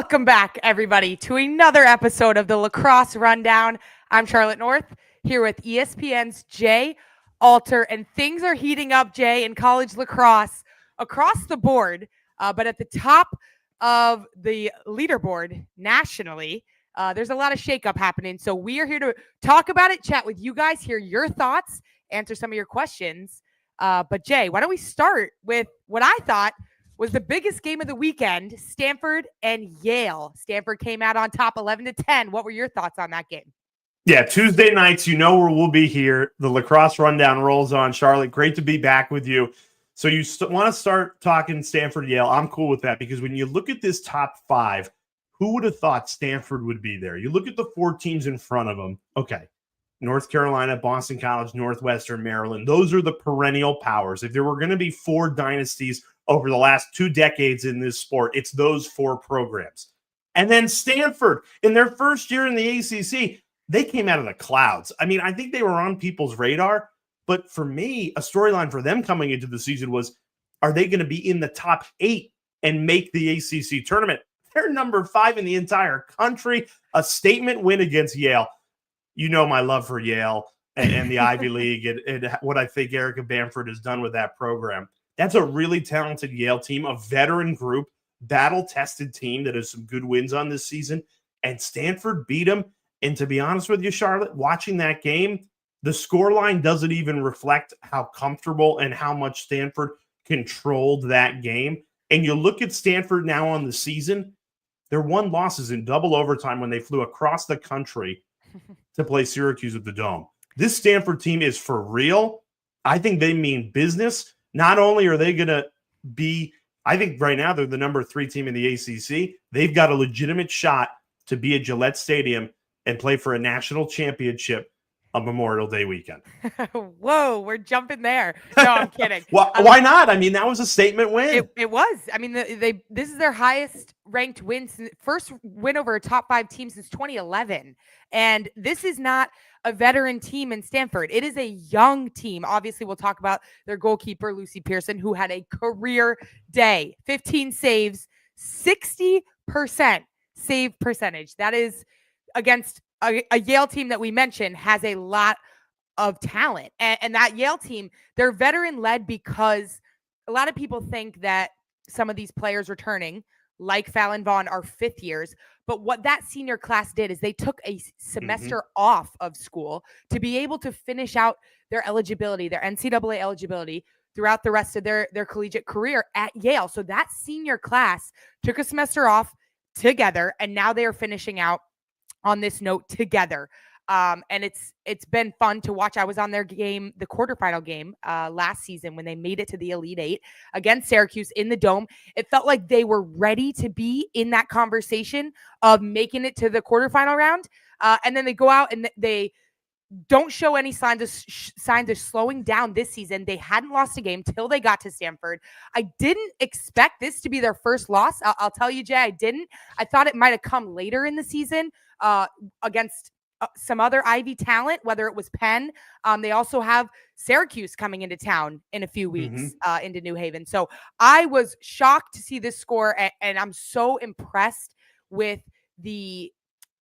Welcome back, everybody, to another episode of the Lacrosse Rundown. I'm Charlotte North, here with ESPN's Jay Alter, and things are heating up, Jay, in college lacrosse across the board, but at the top of the leaderboard nationally, there's a lot of shakeup happening. So we are here to talk about it, chat with you guys, hear your thoughts, answer some of your questions. But Jay, why don't we start with what I thought was the biggest game of the weekend, Stanford and Yale. Stanford came out on top 11-10. What were your thoughts on that game? Yeah, Tuesday nights, you know where we'll be here. The Lacrosse Rundown rolls on. Charlotte, great to be back with you. So you want to start talking Stanford-Yale. I'm cool with that because when you look at this top five, who would have thought Stanford would be there? You look at the four teams in front of them. Okay, North Carolina, Boston College, Northwestern, Maryland. Those are the perennial powers. If there were going to be four dynasties over the last 2 decades in this sport, it's those four programs. And then Stanford, in their first year in the ACC, they came out of the clouds. I mean, I think they were on people's radar, but for me, a storyline for them coming into the season was, are they going to be in the top 8 and make the ACC tournament? They're number 5 in the entire country. A statement win against Yale. You know my love for Yale and the Ivy League and what I think Erica Bamford has done with that program. That's a really talented Yale team, a veteran group, battle-tested team that has some good wins on this season. And Stanford beat them. And to be honest with you, Charlotte, watching that game, the scoreline doesn't even reflect how comfortable and how much Stanford controlled that game. And you look at Stanford now on the season, their one losses in double overtime when they flew across the country to play Syracuse at the Dome. This Stanford team is for real. I think they mean business. Not only are they going to be, I think right now they're the number 3 team in the ACC. They've got a legitimate shot to be at Gillette Stadium and play for a national championship on Memorial Day weekend. Whoa, we're jumping there. No, I'm kidding. Why not? I mean, that was a statement win. It was. I mean, this is their highest ranked win, first win over a top 5 team since 2011. And this is not a veteran team in Stanford. It is a young team. Obviously, we'll talk about their goalkeeper, Lucy Pearson, who had a career day, 15 saves, 60% save percentage. That is against a Yale team that we mentioned has a lot of talent. And that Yale team, they're veteran-led because a lot of people think that some of these players returning, like Fallon Vaughn, are 5th years. But what that senior class did is they took a semester off of school to be able to finish out their eligibility, their NCAA eligibility, throughout the rest of their collegiate career at Yale. So that senior class took a semester off together, and now they are finishing out on this note together. And it's been fun to watch. I was on their game, the quarterfinal game last season when they made it to the Elite 8 against Syracuse in the Dome. It felt like they were ready to be in that conversation of making it to the quarterfinal round. And then they go out and they don't show any signs of slowing down this season. They hadn't lost a game till they got to Stanford. I didn't expect this to be their first loss. I'll tell you, Jay, I didn't. I thought it might have come later in the season against some other Ivy talent, whether it was Penn. They also have Syracuse coming into town in a few weeks into New Haven. So I was shocked to see this score, and I'm so impressed with the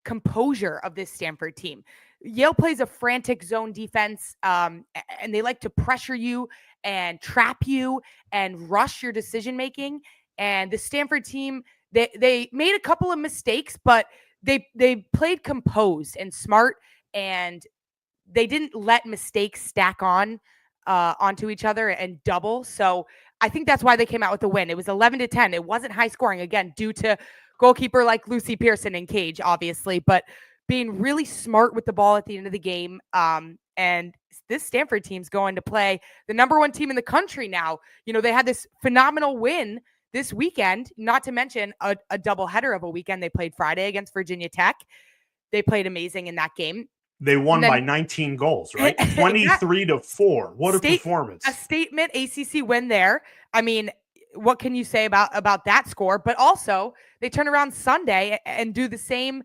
composure of this Stanford team. Yale plays a frantic zone defense, and they like to pressure you and trap you and rush your decision-making. And the Stanford team, they made a couple of mistakes, but they played composed and smart, and they didn't let mistakes stack onto each other and double. So I think that's why they came out with the win. It was 11-10. It wasn't high scoring, again, due to goalkeeper like Lucy Pearson and Cage, obviously, but being really smart with the ball at the end of the game. And this Stanford team's going to play the number 1 team in the country now. You know, they had this phenomenal win this weekend, not to mention a doubleheader of a weekend. They played Friday against Virginia Tech. They played amazing in that game. They won by 19 goals, right? 23-4. What a performance. A statement ACC win there. I mean, what can you say about that score? But also, they turn around Sunday and do the same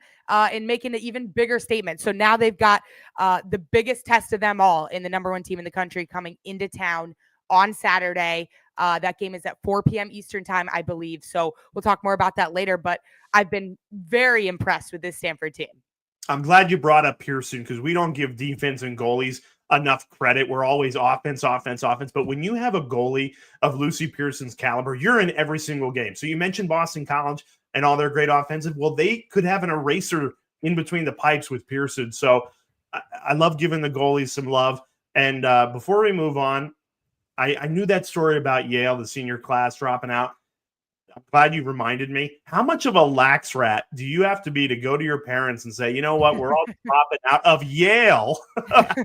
in making an even bigger statement. So now they've got the biggest test of them all in the number 1 team in the country coming into town on Saturday. That game is at 4 p.m. Eastern time, I believe. So we'll talk more about that later. But I've been very impressed with this Stanford team. I'm glad you brought up Pearson because we don't give defense and goalies enough credit. We're always offense. But when you have a goalie of Lucy Pearson's caliber, you're in every single game. So you mentioned Boston College and all their great offensive. Well, they could have an eraser in between the pipes with Pearson. So I love giving the goalies some love. And before we move on, I knew that story about Yale, the senior class dropping out. I'm glad you reminded me. How much of a lax rat do you have to be to go to your parents and say, you know what, we're all dropping out of Yale, high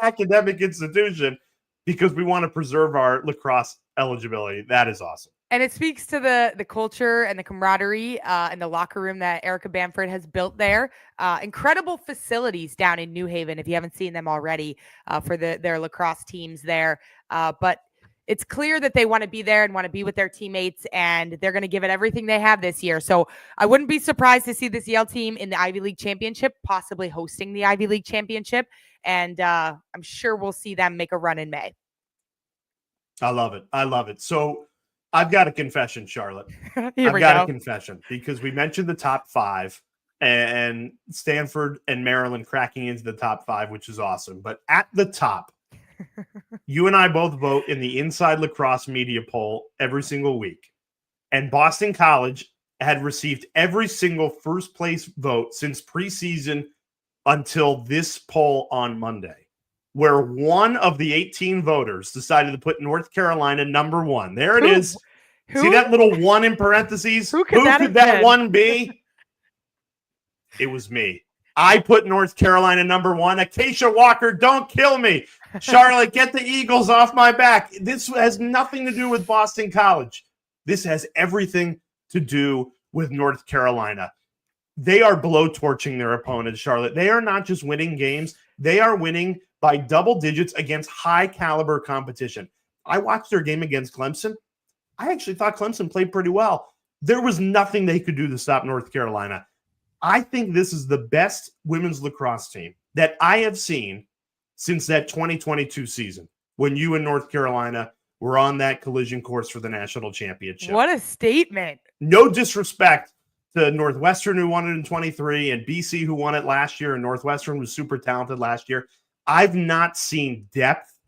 academic institution, because we want to preserve our lacrosse eligibility? That is awesome. And it speaks to the culture and the camaraderie in the locker room that Erica Bamford has built there. Incredible facilities down in New Haven, if you haven't seen them already, for their lacrosse teams there. But it's clear that they want to be there and want to be with their teammates, and they're going to give it everything they have this year. So I wouldn't be surprised to see this Yale team in the Ivy League Championship, possibly hosting the Ivy League Championship. And I'm sure we'll see them make a run in May. I love it. So I've got a confession, Charlotte. I've got a confession because we mentioned the top 5 and Stanford and Maryland cracking into the top 5, which is awesome. But at the top, you and I both vote in the Inside Lacrosse media poll every single week. And Boston College had received every single first place vote since preseason until this poll on Monday, where one of the 18 voters decided to put North Carolina number 1. There it is. See that little 1 in parentheses? Who could that one be? It was me. I put North Carolina number 1. Acacia Walker, don't kill me. Charlotte, get the Eagles off my back. This has nothing to do with Boston College. This has everything to do with North Carolina. They are blowtorching their opponents, Charlotte. They are not just winning games. They are winning by double digits against high caliber competition. I watched their game against Clemson. I actually thought Clemson played pretty well. There was nothing they could do to stop North Carolina. I think this is the best women's lacrosse team that I have seen since that 2022 season when you and North Carolina were on that collision course for the national championship. What a statement. No disrespect to Northwestern, who won it in 23, and BC, who won it last year, and Northwestern was super talented last year. I've not seen depth,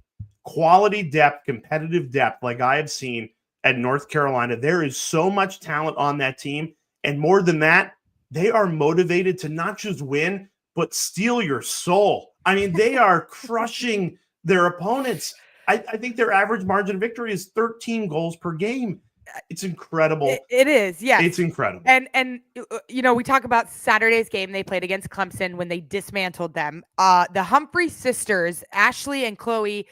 quality depth, competitive depth like I have seen at North Carolina. There is so much talent on that team, and more than that, they are motivated to not just win, but steal your soul. I mean, they are crushing their opponents. I think their average margin of victory is 13 goals per game. It's incredible. It is, yes. It's incredible. And you know, we talk about Saturday's game they played against Clemson when they dismantled them. The Humphrey sisters, Ashley and Chloe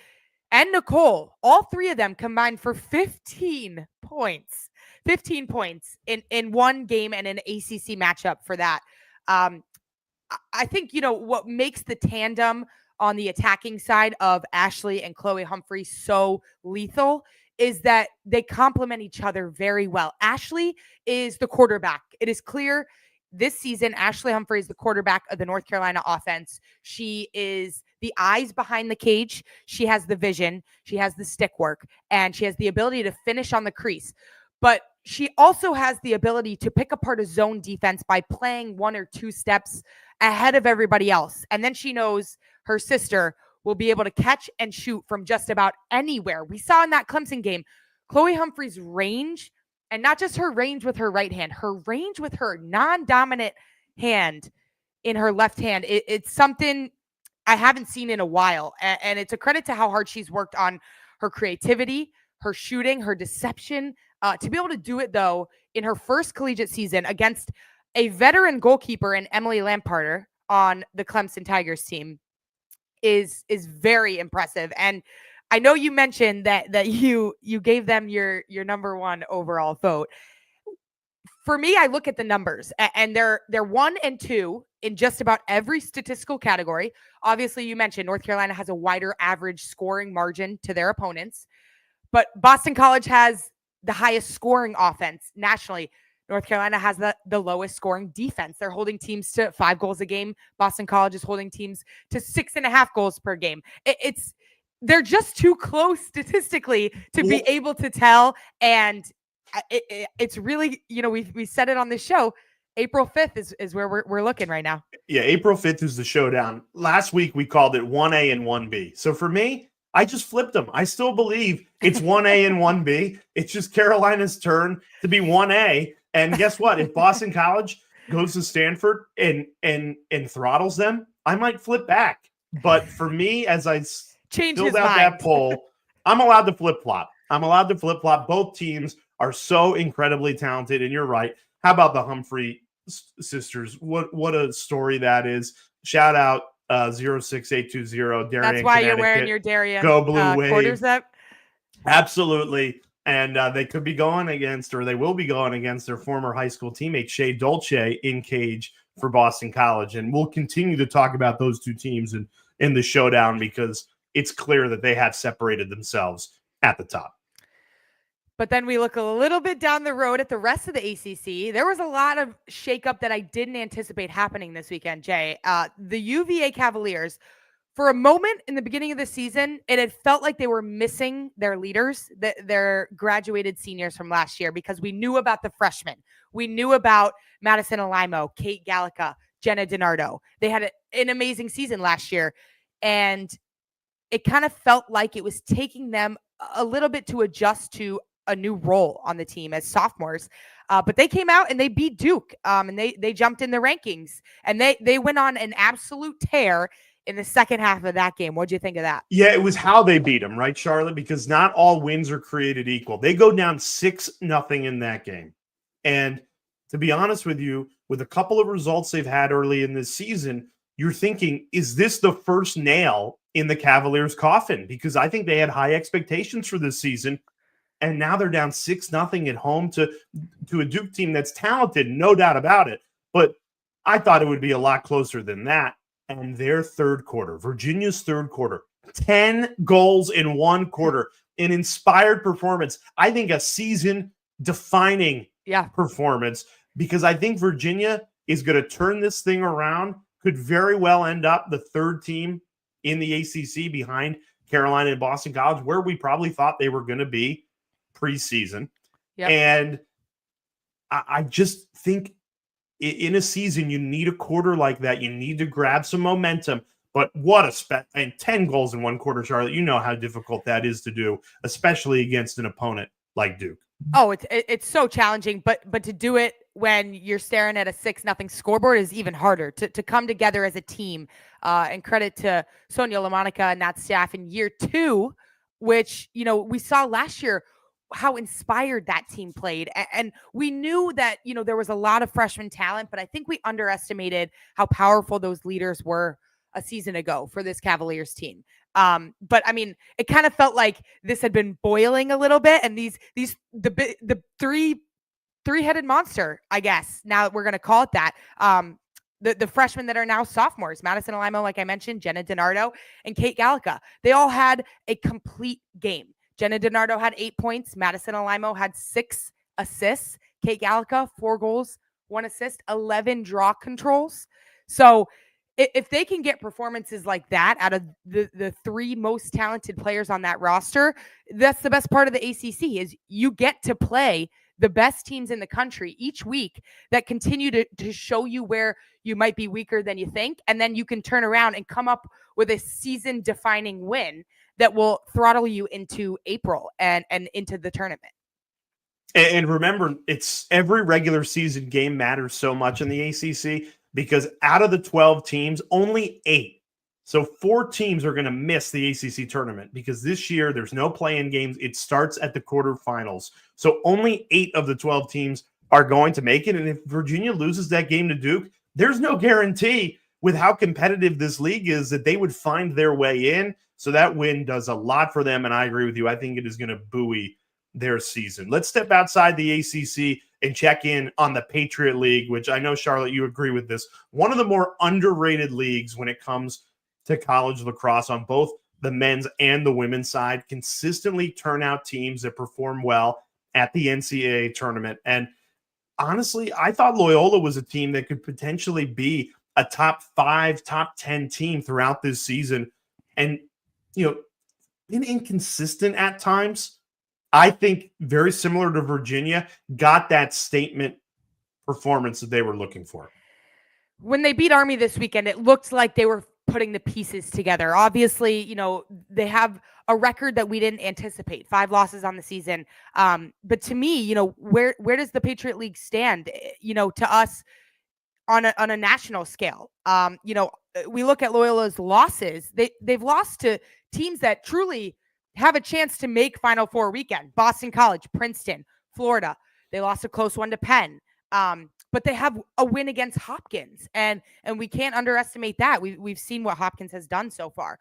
and Nicole, all 3 of them combined for 15 points. 15 points in one game and an ACC matchup for that. I think, you know, what makes the tandem on the attacking side of Ashley and Chloe Humphrey so lethal is that they complement each other very well. Ashley is the quarterback. It is clear this season, Ashley Humphrey is the quarterback of the North Carolina offense. She is the eyes behind the cage. She has the vision. She has the stick work, and she has the ability to finish on the crease. But she also has the ability to pick apart a zone defense by playing 1 or 2 steps ahead of everybody else. And then she knows her sister will be able to catch and shoot from just about anywhere. We saw in that Clemson game, Chloe Humphrey's range, and not just her range with her right hand, her range with her non-dominant hand in her left hand. It's something I haven't seen in a while. And it's a credit to how hard she's worked on her creativity, her shooting, her deception. To be able to do it, though, in her first collegiate season against a veteran goalkeeper in Emily Lamparter on the Clemson Tigers team is very impressive. And I know you mentioned that you gave them your number 1 overall vote. For me, I look at the numbers, and they're 1 and 2 in just about every statistical category. Obviously, you mentioned North Carolina has a wider average scoring margin to their opponents, but Boston College has the highest scoring offense nationally. North Carolina has the lowest scoring defense. They're holding teams to 5 goals a game. Boston College is holding teams to 6.5 goals per game. they're just too close statistically to be able to tell. And it's really, we said it on this show. April 5th is where we're looking right now. Yeah, April 5th is the showdown. Last week we called it 1A and 1B. So for me, I just flipped them. I still believe it's 1A and 1B. It's just Carolina's turn to be 1A. And guess what? If Boston College goes to Stanford and throttles them, I might flip back. But for me, as I filled out that poll, I'm allowed to flip-flop. Both teams are so incredibly talented, and you're right. How about the Humphrey sisters? What a story that is. Shout out 06820 Darien. That's why you're wearing your Darien Go Blue Wave quarters up. Absolutely. And they could be going against, or they will be going against, their former high school teammate Shea Dolce in cage for Boston College. And we'll continue to talk about those two teams in the showdown, because it's clear that they have separated themselves at the top. But then we look a little bit down the road at the rest of the ACC. There was a lot of shakeup that I didn't anticipate happening this weekend, Jay. The UVA Cavaliers, for a moment in the beginning of the season, it had felt like they were missing their leaders, their graduated seniors from last year, because we knew about the freshmen. We knew about Madison Alimo, Kate Gallica, Jenna DiNardo. They had an amazing season last year. And it kind of felt like it was taking them a little bit to adjust to a new role on the team as sophomores. But they came out and they beat Duke, and they jumped in the rankings, and they went on an absolute tear in the second half of that game. What'd you think of that? Yeah, it was how they beat them, right, Charlotte? Because not all wins are created equal. They go down 6-0 in that game. And to be honest with you, with a couple of results they've had early in this season, you're thinking, is this the first nail in the Cavaliers' coffin? Because I think they had high expectations for this season. And now they're down 6-0 at home to a Duke team that's talented, no doubt about it. But I thought it would be a lot closer than that. And their third quarter, Virginia's third quarter, 10 goals in one quarter, an inspired performance. I think a season-defining performance, because I think Virginia is going to turn this thing around, could very well end up the third team in the ACC behind Carolina and Boston College, where we probably thought they were going to be preseason. And I just think in a season, you need a quarter like that. You need to grab some momentum. But what and 10 goals in one quarter, Charlotte, you know how difficult that is to do, especially against an opponent like Duke. Oh, it's so challenging, but to do it when you're staring at a 6-0 scoreboard is even harder. To come together as a team, and credit to Sonia LaMonica and that staff in year 2, which, we saw last year how inspired that team played. And we knew that, there was a lot of freshman talent, but I think we underestimated how powerful those leaders were a season ago for this Cavaliers team. But I mean, it kind of felt like this had been boiling a little bit, and the three-headed monster, I guess, now we're going to call it that. The freshmen that are now sophomores, Madison Alimo, like I mentioned, Jenna DiNardo, and Kate Gallica, they all had a complete game. Jenna DiNardo had 8 points. Madison Alimo had 6 assists. Kate Gallica, 4 goals, 1 assist, 11 draw controls. So if they can get performances like that out of the 3 most talented players on that roster, that's the best part of the ACC, is you get to play the best teams in the country each week that continue to show you where you might be weaker than you think. And then you can turn around and come up with a season-defining win that will throttle you into April and into the tournament. And remember, it's every regular season game matters so much in the ACC, because out of the 12 teams, only 8. So 4 teams are going to miss the ACC tournament, because this year there's no play-in games. It starts at the quarterfinals. So only 8 of the 12 teams are going to make it. And if Virginia loses that game to Duke, there's no guarantee, with how competitive this league is, that they would find their way in. So that win does a lot for them. And I agree with you. I think it is going to buoy their season. Let's step outside the ACC and check in on the Patriot League, which I know, Charlotte, you agree with this. One of the more underrated leagues when it comes to college lacrosse, on both the men's and the women's side, consistently turn out teams that perform well at the NCAA tournament. And honestly, I thought Loyola was a team that could potentially be a top 5, top 10 team throughout this season. And, been inconsistent at times. I think very similar to Virginia, got that statement performance that they were looking for. When they beat Army this weekend, it looked like they were putting the pieces together. Obviously, they have a record that we didn't anticipate, 5 losses on the season. But to me, where does the Patriot League stand, to us on a national scale? We look at Loyola's losses. They've lost to teams that truly have a chance to make Final Four weekend. Boston College, Princeton, Florida. They lost a close one to Penn. But they have a win against Hopkins, and we can't underestimate that. We've seen what Hopkins has done so far.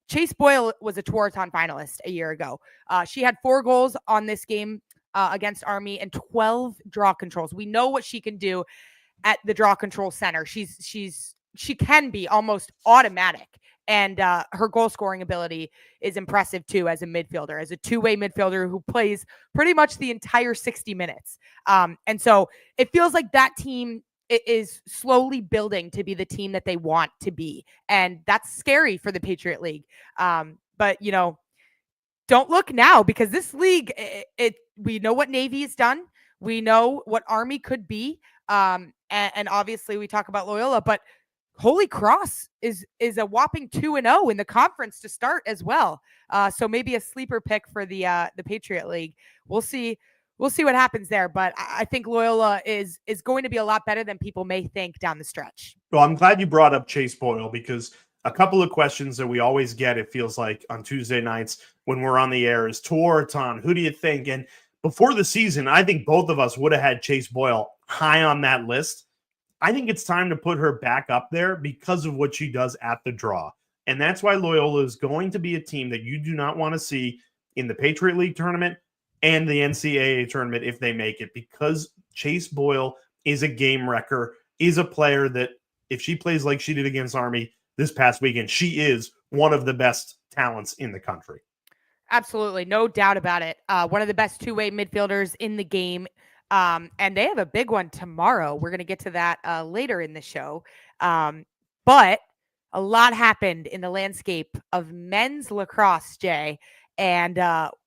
Chase Boyle was a Touraton finalist a year ago. She had 4 goals on this game against Army and 12 draw controls. We know what she can do at the draw control center. She can be almost automatic. And her goal scoring ability is impressive too as a midfielder, as a two-way midfielder who plays pretty much the entire 60 minutes. And so it feels like that team is slowly building to be the team that they want to be. And that's scary for the Patriot League. But, don't look now, because this league, we know what Navy has done. We know what Army could be. And obviously we talk about Loyola, but Holy Cross is a whopping 2-0 in the conference to start as well. So maybe a sleeper pick for the Patriot League. We'll see what happens there. But I think Loyola is going to be a lot better than people may think down the stretch. Well, I'm glad you brought up Chase Boyle, because a couple of questions that we always get, it feels like, on Tuesday nights when we're on the air is Touraton, who do you think? And before the season, I think both of us would have had Chase Boyle high on that list. I think it's time to put her back up there because of what she does at the draw. And that's why Loyola is going to be a team that you do not want to see in the Patriot League tournament and the NCAA tournament if they make it, because Chase Boyle is a game wrecker, is a player that if she plays like she did against Army this past weekend, she is one of the best talents in the country. Absolutely. No doubt about it. One of the best two-way midfielders in the game. And they have a big one tomorrow. We're going to get to that later in the show. But a lot happened in the landscape of men's lacrosse, Jay. And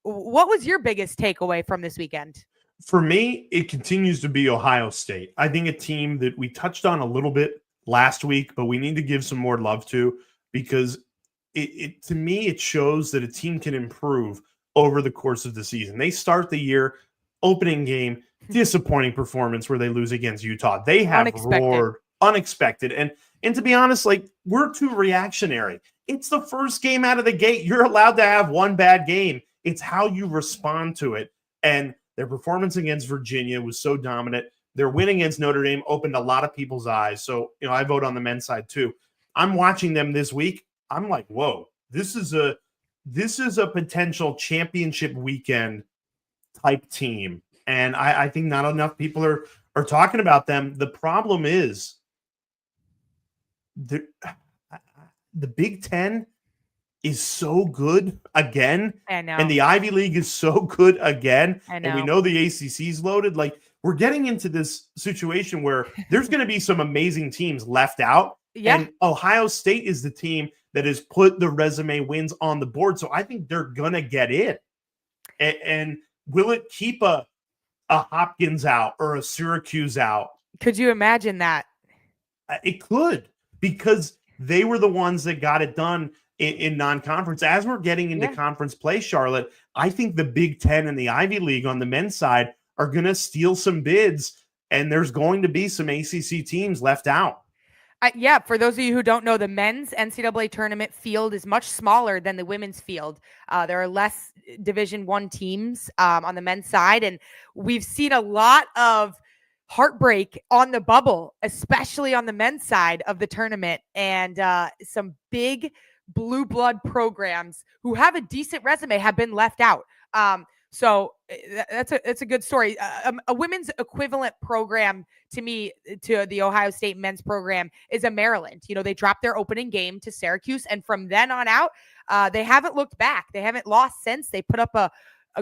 what was your biggest takeaway from this weekend? For me, it continues to be Ohio State. I think a team that we touched on a little bit last week, but we need to give some more love to, because to me, it shows that a team can improve over the course of the season. They start the year, opening game, disappointing performance where they lose against Utah. They have roared unexpected. And to be honest, like, we're too reactionary. It's the first game out of the gate. You're allowed to have one bad game. It's how you respond to it. And their performance against Virginia was so dominant. Their win against Notre Dame opened a lot of people's eyes. So, I vote on the men's side too. I'm watching them this week. I'm like, whoa, this is a potential championship weekend type team. And I think not enough people are talking about them. The problem is the Big Ten is so good again. I know. And the Ivy League is so good again. I know. And we know the ACC's loaded. Like, we're getting into this situation where there's going to be some amazing teams left out. Yeah. And Ohio State is the team that has put the resume wins on the board. So I think they're going to get in. And will it keep a Hopkins out or a Syracuse out? Could you imagine that? It could, because they were the ones that got it done in non-conference. As we're getting into conference play, Charlotte, I think the Big Ten and the Ivy League on the men's side are going to steal some bids, and there's going to be some ACC teams left out. For those of you who don't know, the men's NCAA tournament field is much smaller than the women's field. There are less Division I teams on the men's side, and we've seen a lot of heartbreak on the bubble, especially on the men's side of the tournament, and some big blue blood programs who have a decent resume have been left out. So that's a good story. A women's equivalent program to me, to the Ohio State men's program, is a Maryland. They dropped their opening game to Syracuse, and from then on out, they haven't looked back. They haven't lost since. They put up a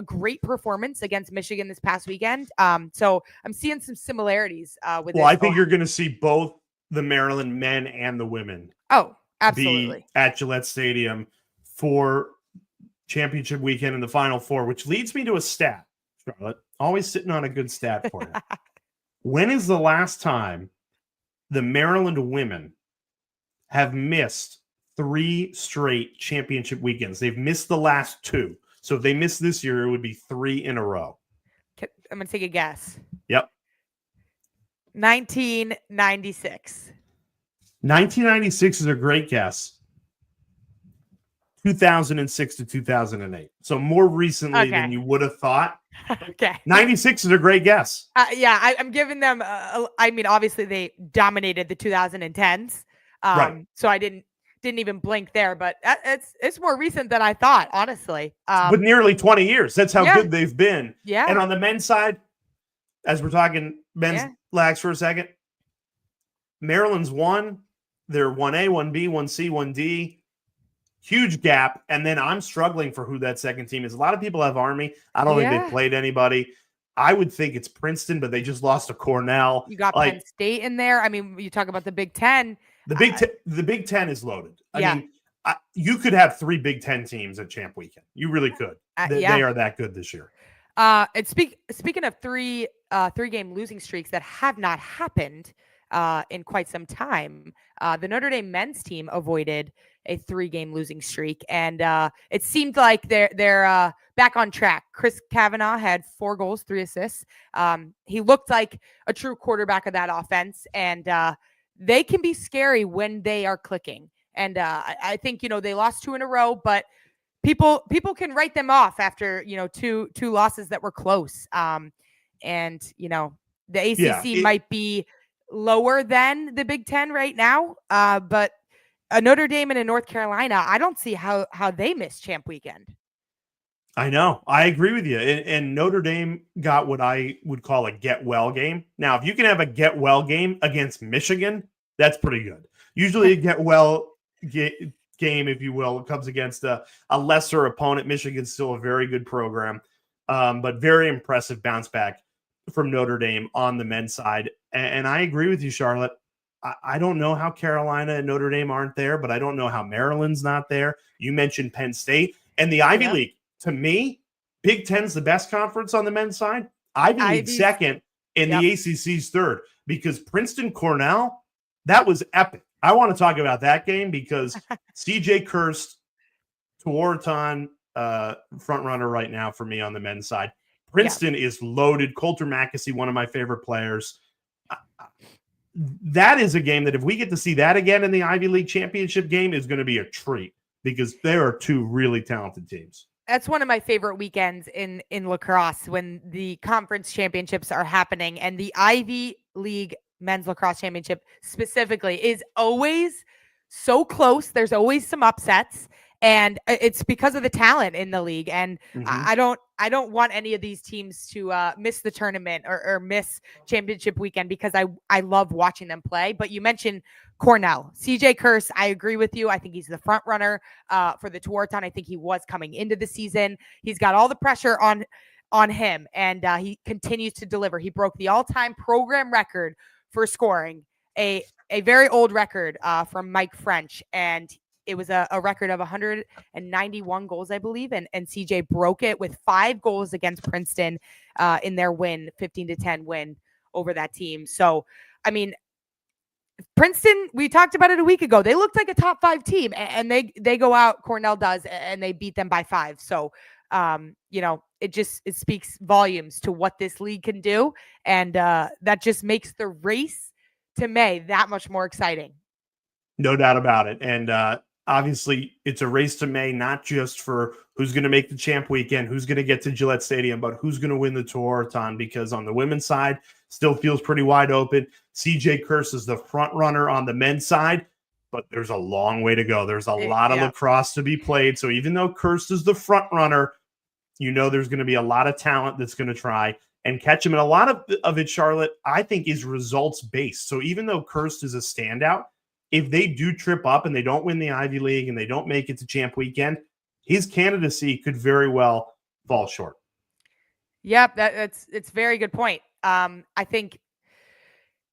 great performance against Michigan this past weekend. So I'm seeing some similarities with. Well, I think you're going to see both the Maryland men and the women. Oh, absolutely. Be at Gillette Stadium for championship weekend in the Final Four, which leads me to a stat, Charlotte. Always sitting on a good stat for you. When is the last time the Maryland women have missed 3 straight championship weekends? They've missed the last 2. So if they miss this year, it would be 3 in a row. I'm going to take a guess. Yep. 1996. 1996 is a great guess. 2006 to 2008. So more recently than you would have thought. Okay. 96 is a great guess. Yeah, I'm giving them, I mean, obviously they dominated the 2010s. Right. So I didn't even blink there, but it's more recent than I thought, honestly. But nearly 20 years. That's how good they've been. Yeah. And on the men's side, as we're talking men's LAX for a second, Maryland's won. They're 1A, 1B, 1C, 1D. Huge gap. And then I'm struggling for who that second team is. A lot of people have Army. I don't think they've played anybody. I would think it's Princeton, but they just lost to Cornell. You got Penn State in there. I mean, you talk about the Big Ten. The Big Ten is loaded. I mean, you could have 3 Big Ten teams at Champ Weekend. You really could. They are that good this year. And speaking of 3-game losing streaks that have not happened in quite some time, the Notre Dame men's team avoided a 3-game losing streak, and it seemed like they're back on track. Chris Kavanaugh had 4 goals, 3 assists. He looked like a true quarterback of that offense, and they can be scary when they are clicking. And I think they lost 2 in a row, but people can write them off after two losses that were close. And the ACC might be lower than the Big Ten right now, but a Notre Dame and a North Carolina, I don't see how they miss Champ Weekend. I know. I agree with you. And Notre Dame got what I would call a get-well game. Now, if you can have a get-well game against Michigan, that's pretty good. Usually a get-well game, if you will, comes against a lesser opponent. Michigan's still a very good program, but very impressive bounce back from Notre Dame on the men's side. And I agree with you, Charlotte. I don't know how Carolina and Notre Dame aren't there, but I don't know how Maryland's not there. You mentioned Penn State and the Ivy League. To me, Big Ten's the best conference on the men's side. Ivy League second, and the ACC's third, because Princeton Cornell, that was epic. I want to talk about that game because CJ Kirst, Tuaraton, front runner right now for me on the men's side. Princeton is loaded. Coulter Mackesy, one of my favorite players. That is a game that if we get to see that again in the Ivy League championship game is going to be a treat because there are 2 really talented teams. That's one of my favorite weekends in lacrosse when the conference championships are happening, and the Ivy League men's lacrosse championship specifically is always so close. There's always some upsets, and it's because of the talent in the league. And I don't want any of these teams to miss the tournament or miss championship weekend because I love watching them play. But you mentioned Cornell, CJ Kirst. I agree with you. I think he's the front runner for the Tuaraton. I think he was coming into the season. He's got all the pressure on him, and he continues to deliver. He broke the all-time program record for scoring, a very old record from Mike French, and it was a record of 191 goals, I believe, and CJ broke it with 5 goals against Princeton in their win, 15-10 win over that team. So, I mean, Princeton, we talked about it a week ago. They looked like a top 5 team, and they go out, Cornell does, and they beat them by 5. So, it speaks volumes to what this league can do, and that just makes the race to May that much more exciting. No doubt about it. And obviously, it's a race to May, not just for who's going to make the champ weekend, who's going to get to Gillette Stadium, but who's going to win the Tuaraton, because on the women's side, still feels pretty wide open. CJ Kirst is the front runner on the men's side, but there's a long way to go. There's a lot of lacrosse to be played. So even though Kirst is the front runner, there's going to be a lot of talent that's going to try and catch him. And a lot of it, Charlotte, I think is results based. So even though Kirst is a standout, if they do trip up and they don't win the Ivy League and they don't make it to champ weekend, his candidacy could very well fall short. Yep, it's a very good point. I think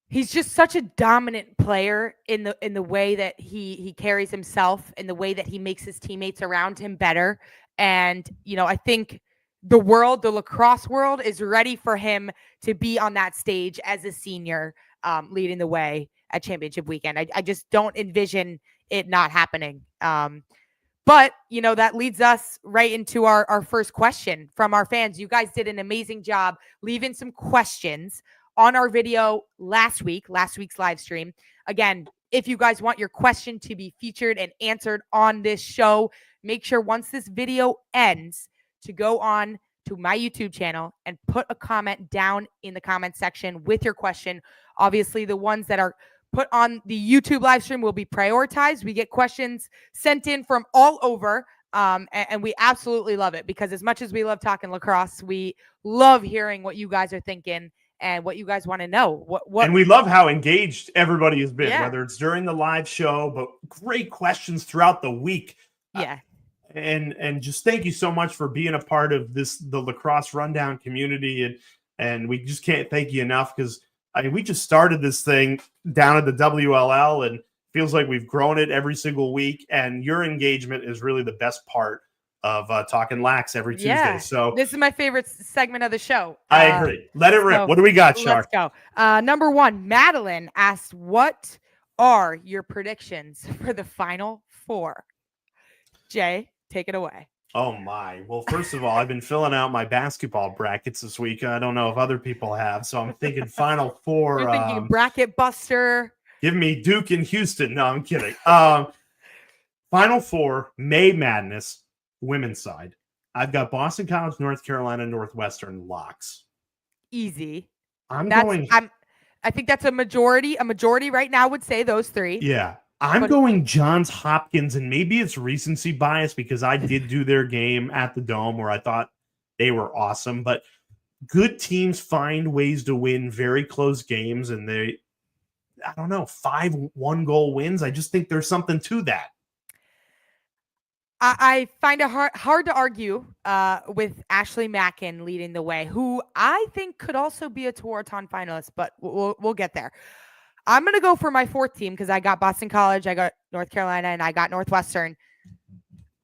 he's just such a dominant player in the way that he carries himself, in the way that he makes his teammates around him better. And, I think the lacrosse world is ready for him to be on that stage as a senior, leading the way at championship weekend. I just don't envision it not happening. But, that leads us right into our first question from our fans. You guys did an amazing job leaving some questions on our video last week's live stream. Again, if you guys want your question to be featured and answered on this show, make sure once this video ends to go on to my YouTube channel and put a comment down in the comment section with your question. Obviously, the ones that are put on the YouTube live stream will be prioritized. We get questions sent in from all over, and we absolutely love it, because as much as we love talking lacrosse, we love hearing what you guys are thinking and what you guys want to know. What And we love how engaged everybody has been, Yeah. whether it's during the live show, but great questions throughout the week. Yeah. And just thank you so much for being a part of the Lacrosse Rundown community. And we just can't thank you enough, because we just started this thing down at the WLL, and feels like we've grown it every single week. And your engagement is really the best part of Talking LAX every Tuesday. So this is my favorite segment of the show. I agree. Let it rip. So what do we got, Shar? Let's go. Number one, Madeline asked, what are your predictions for the Final Four? Jay, take it away. Oh, my. Well, first of all, I've been filling out my basketball brackets this week. I don't know if other people have, so I'm thinking Final Four. You're thinking bracket buster. Give me Duke and Houston. No, I'm kidding. Final Four, May Madness, women's side. I've got Boston College, North Carolina, Northwestern, LAX. Easy. I think that's a majority. A majority right now would say those three. Yeah. I'm going Johns Hopkins, and maybe it's recency bias because I did do their game at the Dome where I thought they were awesome. But good teams find ways to win very close games, and I don't know, 5 one-goal wins. I just think there's something to that. I find it hard to argue with Ashley Mackin leading the way, who I think could also be a Tewaaraton finalist, but we'll get there. I'm going to go for my fourth team because I got Boston College, I got North Carolina, and I got Northwestern.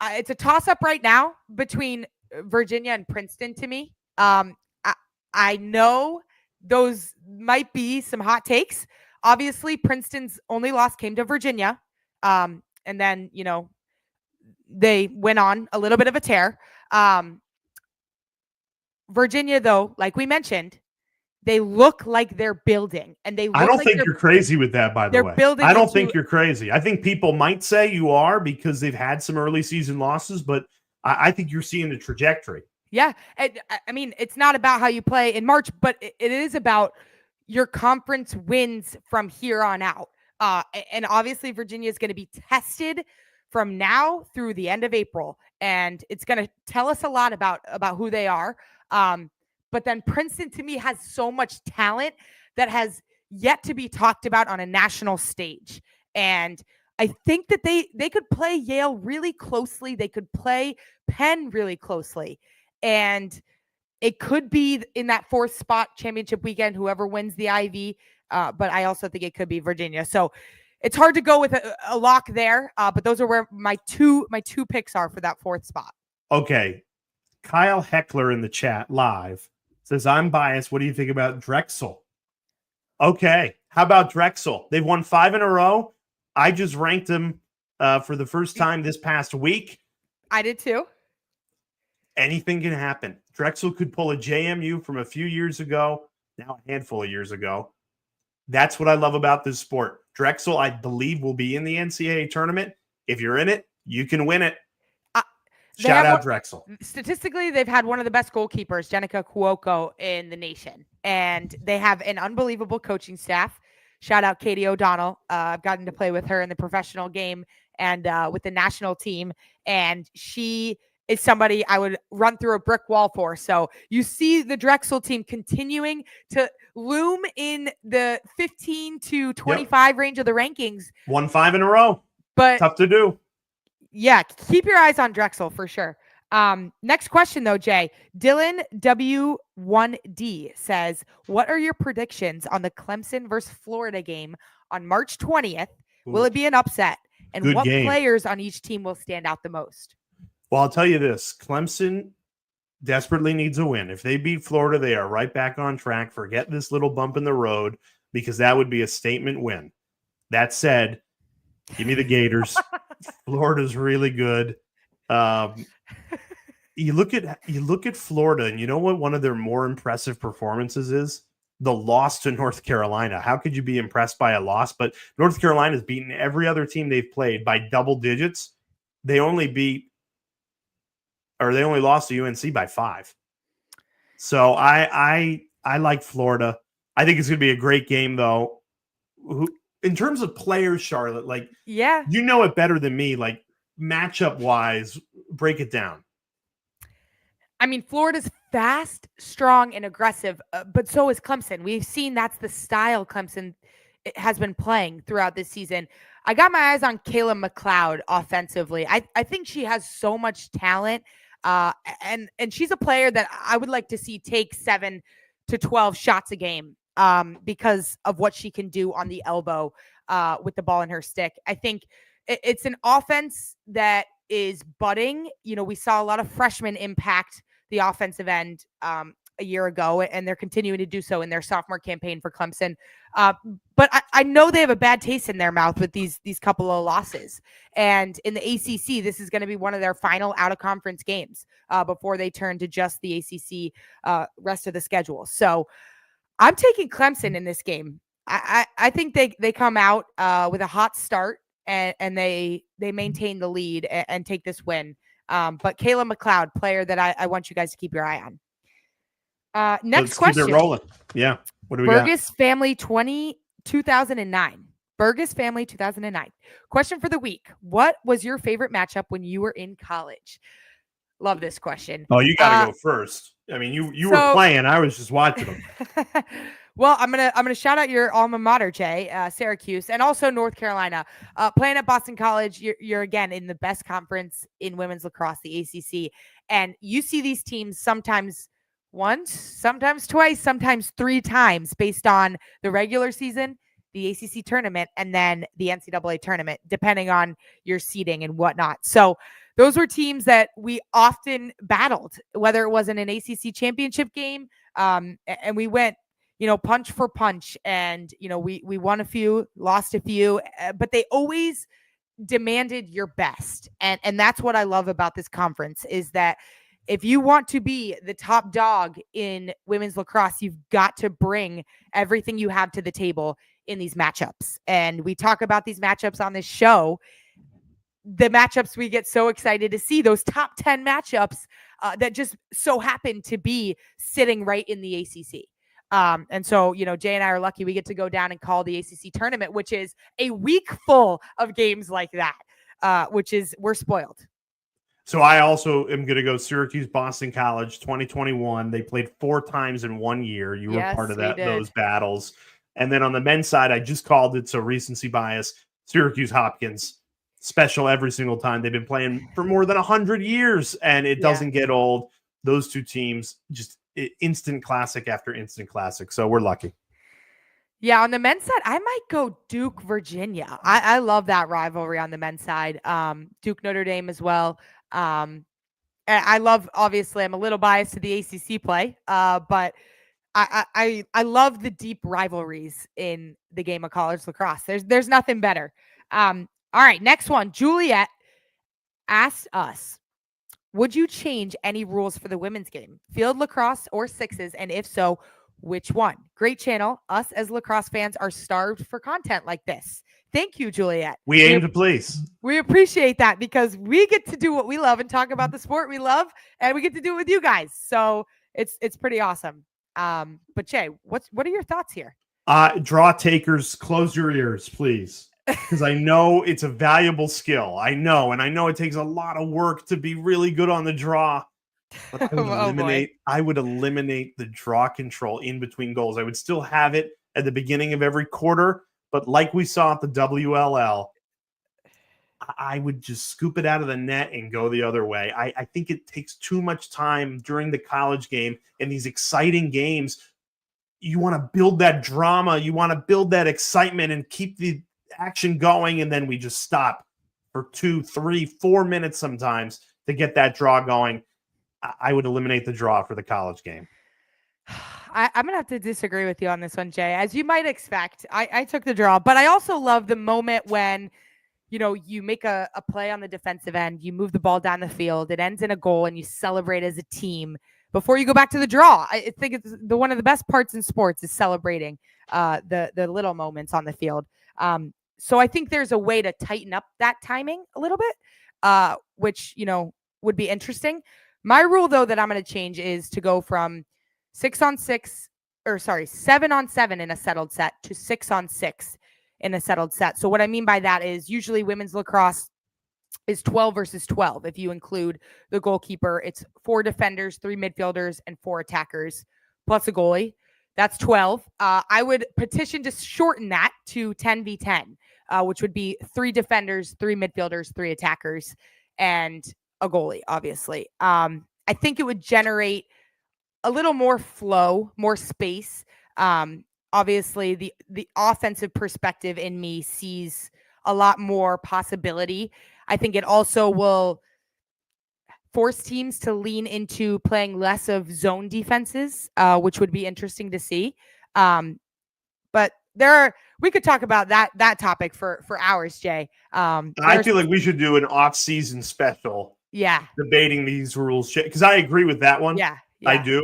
It's a toss-up right now between Virginia and Princeton to me. I know those might be some hot takes. Obviously, Princeton's only loss came to Virginia. And then, they went on a little bit of a tear. Virginia, though, like we mentioned, they look like they're building, and they look I don't like think you're crazy with that, by the way. I don't think you're crazy. I think people might say you are because they've had some early season losses, but I think you're seeing the trajectory. Yeah. I mean, it's not about how you play in March, but it is about your conference wins from here on out. And obviously, Virginia is going to be tested from now through the end of April, and it's going to tell us a lot about who they are. But then Princeton, to me, has so much talent that has yet to be talked about on a national stage. And I think that they could play Yale really closely. They could play Penn really closely. And it could be in that fourth spot championship weekend, whoever wins the Ivy. But I also think it could be Virginia. So it's hard to go with a lock there. But those are where my two picks are for that fourth spot. Okay. Kyle Heckler in the chat live says, I'm biased. What do you think about Drexel? Okay. How about Drexel? They've won 5 in a row. I just ranked them for the first time this past week. I did too. Anything can happen. Drexel could pull a JMU from a few years ago, now a handful of years ago. That's what I love about this sport. Drexel, I believe, will be in the NCAA tournament. If you're in it, you can win it. Shout out Drexel. Statistically, they've had one of the best goalkeepers, Jenica Cuoco, in the nation. And they have an unbelievable coaching staff. Shout out Katie O'Donnell. I've gotten to play with her in the professional game and with the national team. And she is somebody I would run through a brick wall for. So you see the Drexel team continuing to loom in the 15 to 25 range of the rankings. Won 5 in a row. But tough to do. Yeah, keep your eyes on Drexel for sure. Next question, though, Jay. Dylan W1D says, what are your predictions on the Clemson versus Florida game on March 20th? Will it be an upset? And what players on each team will stand out the most? Well, I'll tell you this. Clemson desperately needs a win. If they beat Florida, they are right back on track. Forget this little bump in the road because that would be a statement win. That said, give me the Gators. Florida's really good. You look at Florida, and you know what one of their more impressive performances is? The loss to North Carolina. How could you be impressed by a loss? But North Carolina's beaten every other team they've played by double digits. They only lost to UNC by 5. So I like Florida. I think it's going to be a great game, though. In terms of players, Charlotte, like, Yeah. you know it better than me. Like, matchup wise, break it down. I mean, Florida's fast, strong, and aggressive, but so is Clemson. We've seen that's the style Clemson has been playing throughout this season. I got my eyes on Kayla McLeod offensively. I think she has so much talent, and she's a player that I would like to see take 7 to 12 shots a game because of what she can do on the elbow with the ball in her stick. I think it's an offense that is budding. You know, we saw a lot of freshmen impact the offensive end a year ago, and they're continuing to do so in their sophomore campaign for Clemson. But I know they have a bad taste in their mouth with these couple of losses. And in the ACC, this is going to be one of their final out-of-conference games before they turn to just the ACC rest of the schedule. So I'm taking Clemson in this game. I think they come out with a hot start and they maintain the lead and take this win. But Kayla McLeod, player that I want you guys to keep your eye on. Next Let's question. Keep it rolling. Yeah. What do we Burgess Family 2009. Burgess Family 2009. Question for the week. What was your favorite matchup when you were in college? Love this question. Oh, you got to go first. I mean, you were playing. I was just watching them. Well, I'm gonna shout out your alma mater, Jay, Syracuse, and also North Carolina. Playing at Boston College, you're again in the best conference in women's lacrosse, the ACC, and you see these teams sometimes once, sometimes twice, sometimes 3 times based on the regular season, the ACC tournament, and then the NCAA tournament, depending on your seeding and whatnot. So those were teams that we often battled, whether it was in an ACC championship game, and we went, punch for punch, and, we won a few, lost a few, but they always demanded your best. And that's what I love about this conference is that if you want to be the top dog in women's lacrosse, you've got to bring everything you have to the table in these matchups. And we talk about these matchups on this show, the matchups we get so excited to see, those top 10 matchups that just so happen to be sitting right in the ACC. And so, Jay and I are lucky we get to go down and call the ACC tournament, which is a week full of games like that, we're spoiled. So I also am going to go Syracuse, Boston College, 2021. They played 4 times in 1 year. You were part of those battles. And then on the men's side, I just called it, so recency bias, Syracuse Hopkins. Special every single time. They've been playing for more than 100 years, and it doesn't get old. Those 2 teams, just instant classic after instant classic. So we're lucky. Yeah, on the men's side, I might go Duke, Virginia. I love that rivalry on the men's side. Duke, Notre Dame as well. I love, obviously, I'm a little biased to the ACC play, but I love the deep rivalries in the game of college lacrosse. There's nothing better. All right, next one. Juliet asked us, would you change any rules for the women's game? Field lacrosse or sixes? And if so, which one? Great channel. Us as lacrosse fans are starved for content like this. Thank you, Juliet. We aim to please. We appreciate that because we get to do what we love and talk about the sport we love, and we get to do it with you guys. So it's pretty awesome. But Jay, what are your thoughts here? Draw takers, close your ears, please. Because I know it's a valuable skill. I know it takes a lot of work to be really good on the draw. But I would eliminate the draw control in between goals. I would still have it at the beginning of every quarter, but like we saw at the WLL, I would just scoop it out of the net and go the other way. I think it takes too much time during the college game and these exciting games. You want to build that drama. You want to build that excitement and keep the action going, and then we just stop for 2, 3, 4 minutes sometimes to get that draw going. I would eliminate the draw for the college game. I'm going to have to disagree with you on this one, Jay. As you might expect, I took the draw, but I also love the moment when, you make a play on the defensive end, you move the ball down the field, it ends in a goal, and you celebrate as a team before you go back to the draw. I think it's one of the best parts in sports is celebrating the little moments on the field. So I think there's a way to tighten up that timing a little bit, which, would be interesting. My rule, though, that I'm going to change is to go from 7-on-7 in a settled set to 6-on-6 in a settled set. So what I mean by that is usually women's lacrosse is 12 versus 12. If you include the goalkeeper, it's 4 defenders, 3 midfielders, and 4 attackers, plus a goalie. That's 12. I would petition to shorten that to 10v10, which would be 3 defenders, 3 midfielders, 3 attackers, and a goalie, obviously. I think it would generate a little more flow, more space. Obviously, the offensive perspective in me sees a lot more possibility. I think it also will force teams to lean into playing less of zone defenses, which would be interesting to see. But we could talk about that topic for hours, Jay. I feel like we should do an off-season special. Yeah. Debating these rules, because I agree with that one. Yeah. I do.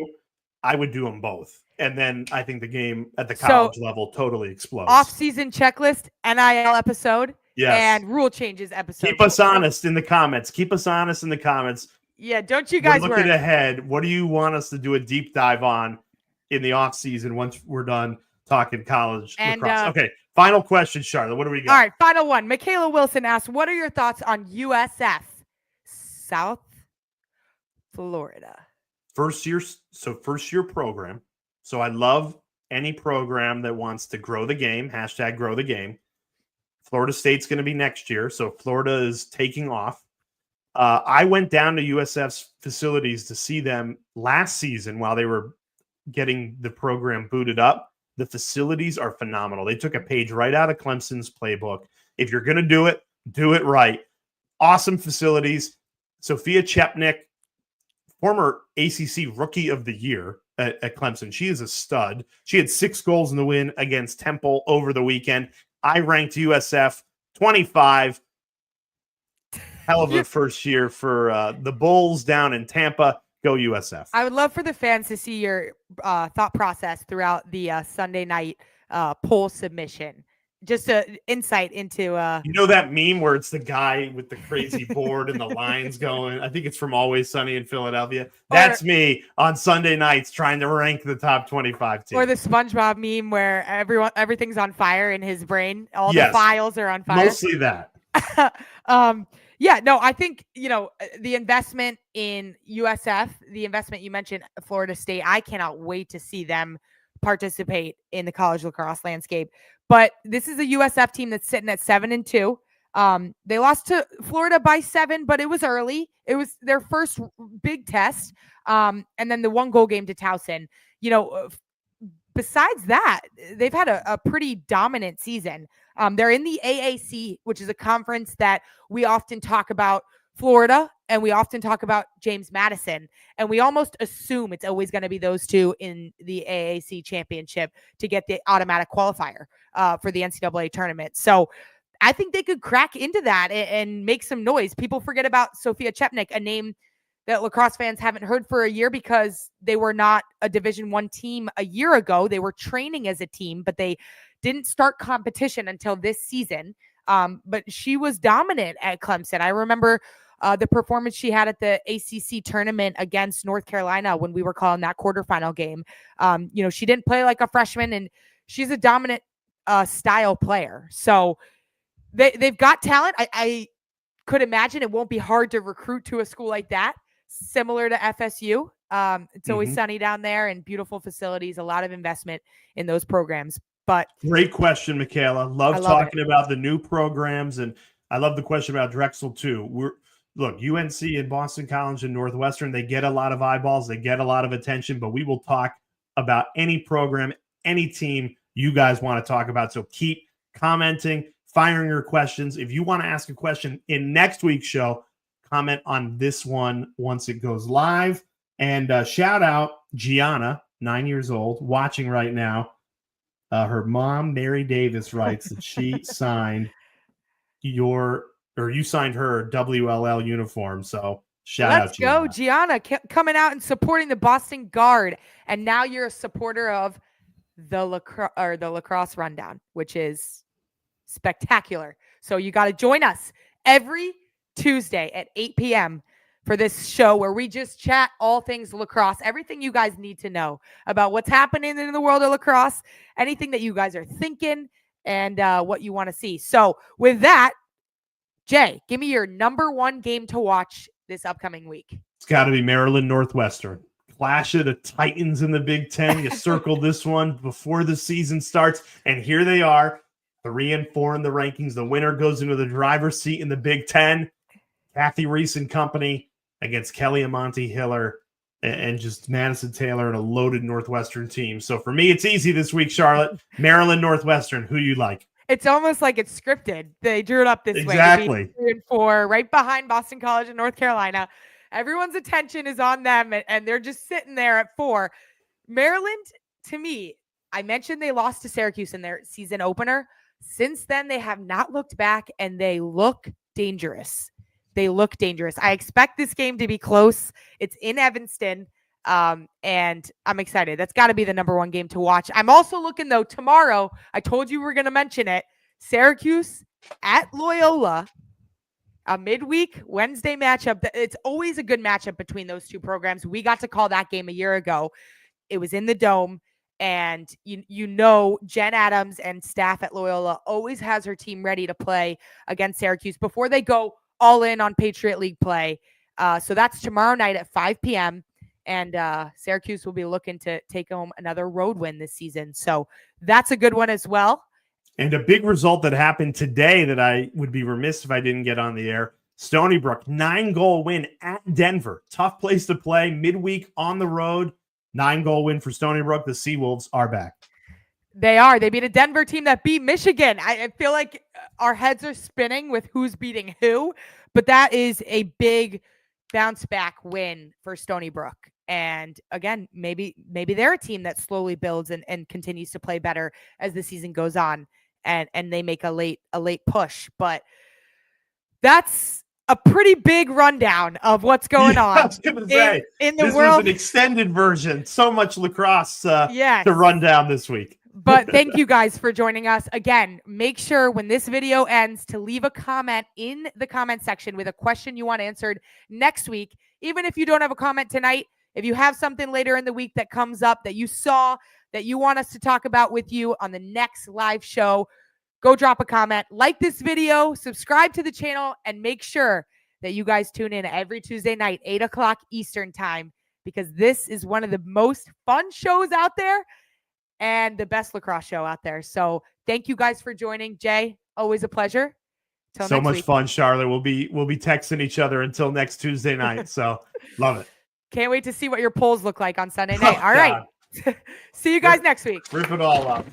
I would do them both. And then I think the game at the college level totally explodes. Off-season checklist, NIL episode, yes, and rule changes episode. Keep us honest in the comments. Yeah, don't you guys looking ahead. What do you want us to do a deep dive on in the off-season once we're done talking college lacrosse? Okay, final question, Charlotte. What do we got? All right, final one. Michaela Wilson asks, what are your thoughts on USF South Florida? First year program. So I love any program that wants to grow the game, #grow the game. Florida State's going to be next year. So Florida is taking off. I went down to USF's facilities to see them last season while they were getting the program booted up. The facilities are phenomenal. They took a page right out of Clemson's playbook. If you're going to do it right. Awesome facilities. Sophia Chepnick, former ACC Rookie of the Year at Clemson. She is a stud. She had 6 goals in the win against Temple over the weekend. I ranked USF 25. Hell of a first year for the Bulls down in Tampa. Go USF. I would love for the fans to see your thought process throughout the Sunday night poll submission. Just an insight into that meme where it's the guy with the crazy board and the lines going. I think it's from Always Sunny in Philadelphia. That's me on Sunday nights trying to rank the top 25 teams. Or the SpongeBob meme where everything's on fire in his brain. All the files are on fire. Mostly that. I think the investment in USF, the investment you mentioned, Florida State. I cannot wait to see them participate in the college lacrosse landscape. But this is a USF team that's sitting at 7-2. They lost to Florida by 7, but it was early. It was their first big test. And then the 1-goal game to Towson. Besides that, they've had a pretty dominant season. They're in the AAC, which is a conference that we often talk about Florida and we often talk about James Madison. And we almost assume it's always going to be those two in the AAC championship to get the automatic qualifier for the NCAA tournament. So I think they could crack into that and make some noise. People forget about Sophia Chepnick, a name that lacrosse fans haven't heard for a year because they were not a Division I team a year ago. They were training as a team, but they didn't start competition until this season. But she was dominant at Clemson. I remember the performance she had at the ACC tournament against North Carolina when we were calling that quarterfinal game. She didn't play like a freshman, and she's a dominant style player. So they've got talent. I could imagine it won't be hard to recruit to a school like that, similar to FSU. It's always sunny down there and beautiful facilities, a lot of investment in those programs. But great question, Michaela. Love talking about the new programs, and I love the question about Drexel too. Look, UNC and Boston College and Northwestern, they get a lot of eyeballs, they get a lot of attention, but we will talk about any program, any team you guys want to talk about. So keep commenting, firing your questions. If you want to ask a question in next week's show, comment on this one once it goes live. And shout out Gianna, 9 years old, watching right now. Her mom, Mary Davis, writes that she signed you signed her WLL uniform. So shout out Let's go, Gianna. Gianna, coming out and supporting the Boston Guard. And now you're a supporter of the Lacrosse Rundown, which is spectacular. So you got to join us every Tuesday at 8 p.m. for this show where we just chat all things lacrosse, everything you guys need to know about what's happening in the world of lacrosse, anything that you guys are thinking, and what you want to see. So with that, Jay, give me your number one game to watch this upcoming week. It's got to be Maryland Northwestern. Clash of the Titans in the Big Ten. You circled this one before the season starts, and here they are, 3 and 4 in the rankings. The winner goes into the driver's seat in the Big Ten. Kathy Reese and company against Kelly Amonte Hiller and just Madison Taylor and a loaded Northwestern team. So for me, it's easy this week, Charlotte. Maryland Northwestern. Who you like? It's almost like it's scripted. They drew it up this way. Exactly. 3 and 4, right behind Boston College and North Carolina. Everyone's attention is on them, and they're just sitting there at 4. Maryland, to me, I mentioned they lost to Syracuse in their season opener. Since then, they have not looked back, and they look dangerous. They look dangerous. I expect this game to be close. It's in Evanston, and I'm excited. That's got to be the number one game to watch. I'm also looking, though, tomorrow. I told you we were going to mention it. Syracuse at Loyola. A midweek Wednesday matchup. It's always a good matchup between those two programs. We got to call that game a year ago. It was in the Dome, and you know Jen Adams and staff at Loyola always has her team ready to play against Syracuse before they go all in on Patriot League play. So that's tomorrow night at 5 p.m. And Syracuse will be looking to take home another road win this season. So that's a good one as well. And a big result that happened today that I would be remiss if I didn't get on the air. Stony Brook, 9-goal win at Denver. Tough place to play, midweek on the road. 9-goal win for Stony Brook. The Seawolves are back. They are. They beat a Denver team that beat Michigan. I feel like our heads are spinning with who's beating who, but that is a big bounce back win for Stony Brook. And again, maybe they're a team that slowly builds and continues to play better as the season goes on. And they make a late push, but that's a pretty big rundown of what's going on. I was gonna say, in the this world. Was an extended version. So much lacrosse yes. to run down this week. But thank you guys for joining us. Again, make sure when this video ends to leave a comment in the comment section with a question you want answered next week. Even if you don't have a comment tonight, if you have something later in the week that comes up that you saw that you want us to talk about with you on the next live show, go drop a comment, like this video, subscribe to the channel, and make sure that you guys tune in every Tuesday night, 8 o'clock Eastern time, because this is one of the most fun shows out there and the best lacrosse show out there. So thank you guys for joining. Jay, always a pleasure. Till so much week. Fun, Charlotte. We'll be texting each other until next Tuesday night. So love it. Can't wait to see what your polls look like on Sunday night. All right. See you guys next week. Rip it all up.